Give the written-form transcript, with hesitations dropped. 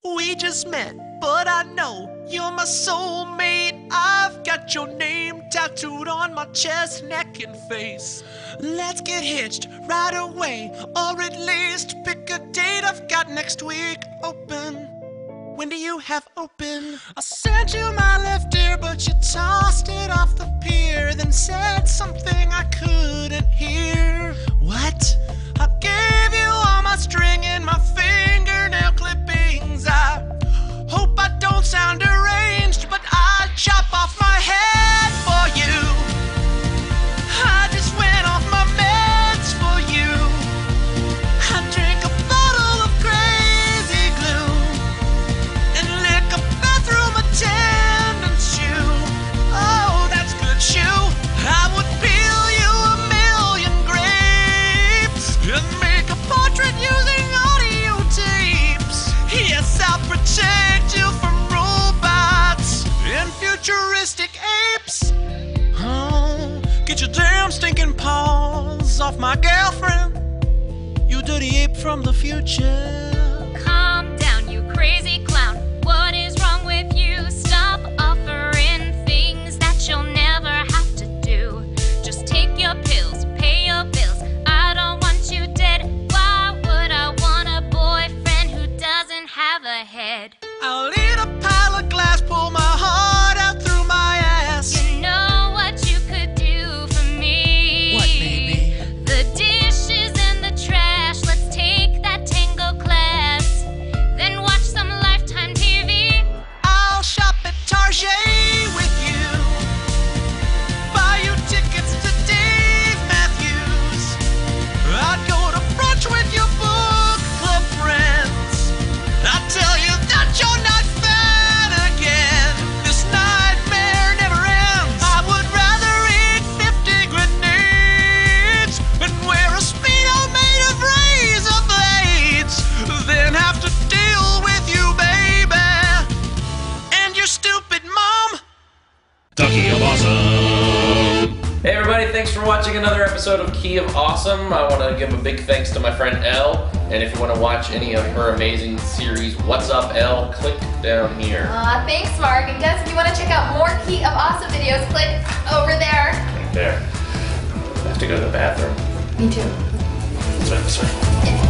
We just met, but I know you're my soulmate. I've got your name tattooed on my chest, neck, and face. Let's get hitched right away, or at least pick a date. I've got next week open. When do you have open? I sent you my left ear, but you tossed it off the pier, then said something I couldn't hear. What? I gave you all my string and my fingernail clippings. I hope I don't sound deranged, but I'd chop off my head for you. I just went off my meds for you. I drink a bottle of crazy glue and lick a bathroom attendant shoe. Oh, that's good shoe. I would peel you a million grapes and make a portrait using audio tapes. Yes, I'll protect you from robots and futuristic apes. Oh, get your damn stinking paws off my girlfriend, you dirty ape from the future. Calm down, you crazy clown. What is wrong with you? Stop offering things that you'll never have to do. Just take your pills, pay your bills. I don't want you dead. Why would I want a boyfriend who doesn't have a head? I'll eat a pile of glass, pull my heart out through my ass. You know what you could do for me. What, baby? The dishes and the trash. Let's take that tango class. Then watch some Lifetime TV. I'll shop at Target with you, buy you tickets to Dave Matthews. I'd go to brunch with your book club friends. I'll tell you that you're not fat again. This nightmare never ends. I would rather eat 50 grenades and wear a Speedo made of razor blades than have to deal with you, baby, and your stupid mom. The Key of Awesome. Hey everybody, thanks for watching another episode of Key of Awesome. I want to give a big thanks to my friend Elle, and if you want to watch any of her amazing series, What's Up Elle, click down here. Thanks, Mark. And guys, if you want to check out more Key of Awesome videos, click over there. Right there. I have to go to the bathroom. Me too. That's right.